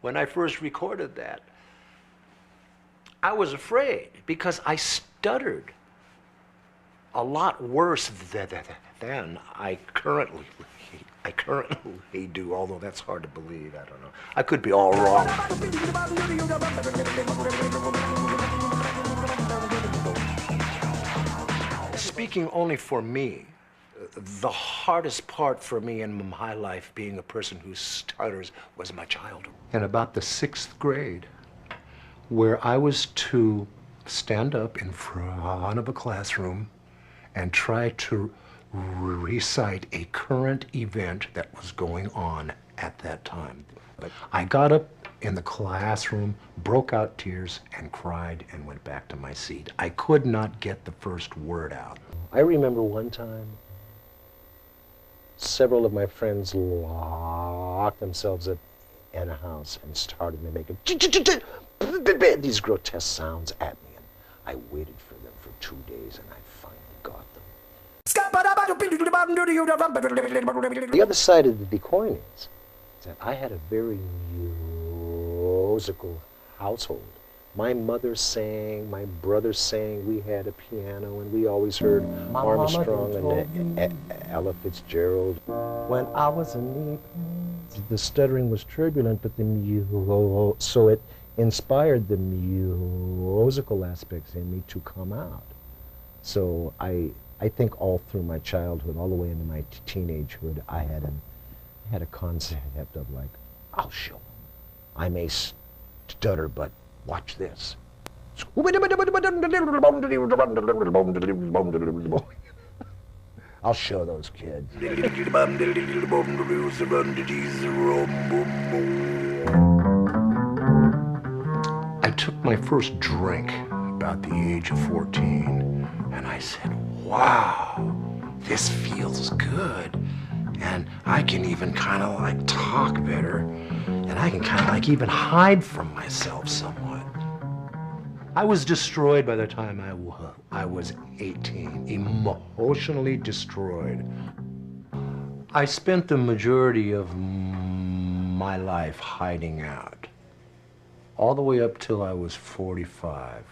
When I first recorded that, I was afraid because I stuttered a lot worse than I currently do, although that's hard to believe. I don't know. I could be all wrong. Speaking only for me, the hardest part for me in my life, being a person who stutters, was my childhood. In about the 6th grade, where I was to stand up in front of a classroom and try to recite a current event that was going on at that time. But I got up in the classroom, broke out tears, and cried and went back to my seat. I could not get the first word out. I remember one time, several of my friends locked themselves up in a house and started making these grotesque sounds at me. And I waited for them for 2 days, and I finally got them. The other side of the coin is that I had a very musical household. My mother sang, my brother sang, we had a piano, and we always heard Armstrong and Ella Fitzgerald. When I was a knee, the stuttering was turbulent, but so it inspired the musical aspects in me to come out. So I think all through my childhood, all the way into my teenagehood, I had a concept of like, I'll show them. I may stutter, but watch this. I'll show those kids. I took my first drink about the age of 14, and I said, wow, this feels good. And I can even kind of like talk better, and I can kind of like even hide from myself somewhat. I was destroyed by the time I was 18, emotionally destroyed. I spent the majority of my life hiding out, all the way up till I was 45.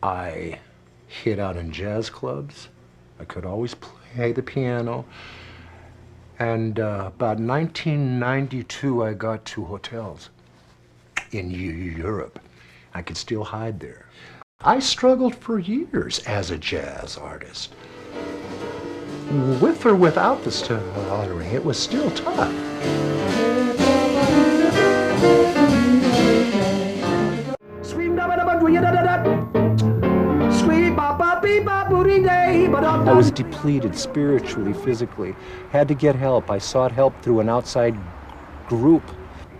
I hid out in jazz clubs. I could always play the piano. And about 1992, I got to hotels in Europe. I could still hide there. I struggled for years as a jazz artist. With or without the stuttering, it was still tough. I was depleted spiritually, physically, had to get help. I sought help through an outside group.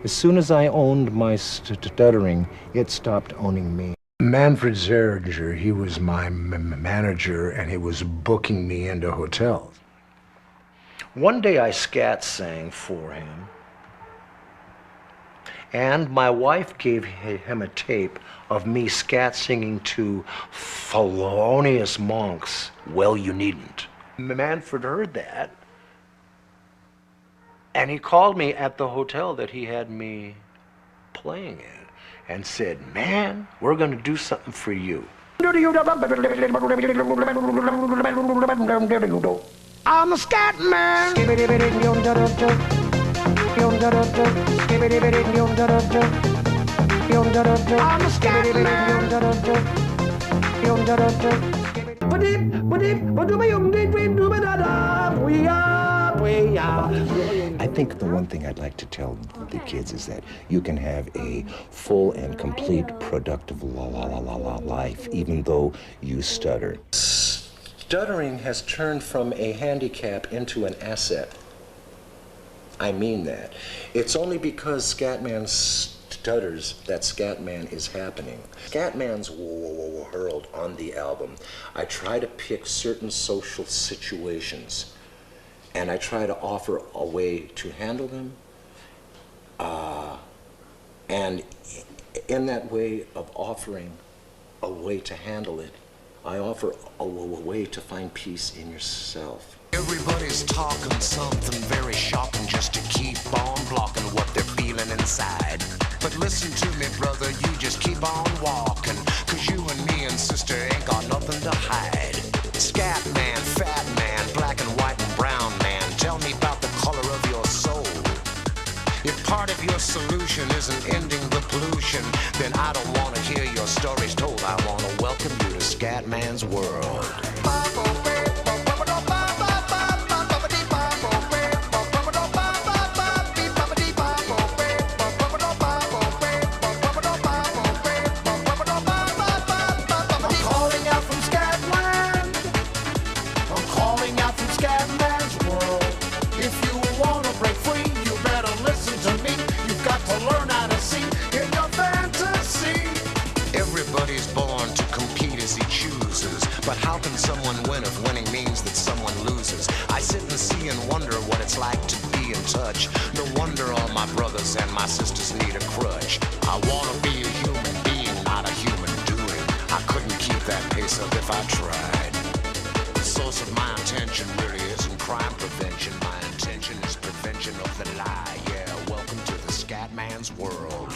As soon as I owned my stuttering, it stopped owning me. Manfred Zeringer, he was my manager, and he was booking me into hotels. One day I scat sang for him, and my wife gave him a tape of me scat singing to Thelonious Monk's Well You Needn't. Manfred heard that, and he called me at the hotel that he had me playing in and said, man, we're going to do something for you. I'm a Scatman. I'm a I think the one thing I'd like to tell the kids is that you can have a full and complete productive life even though you stutter. Stuttering has turned from a handicap into an asset. I mean that. It's only because Scatman stutters that Scatman is happening. Scatman's world on the album, I try to pick certain social situations and I try to offer a way to handle them. And in that way of offering a way to handle it, I offer a way to find peace in yourself. Everybody's talking something very shocking just to keep on blocking what they're feeling inside. But listen to me, brother, you just keep on walking, 'cause you and me and sister ain't got nothing to hide. Scatman, fat man, black and white and brown man, tell me about the color of your soul. If part of your solution isn't ending the pollution, then I don't want to hear your stories told. I want to welcome you to Scatman's world. Everybody's born to compete as he chooses, but how can someone win if winning means that someone loses? I sit and see and wonder what it's like to be in touch. No wonder all my brothers and my sisters need a crutch. I want to be a human being, not a human doing. I couldn't keep that pace up if I tried. The source of my intention really isn't crime prevention. My intention is prevention of the lie. Yeah, welcome to the Scatman's world.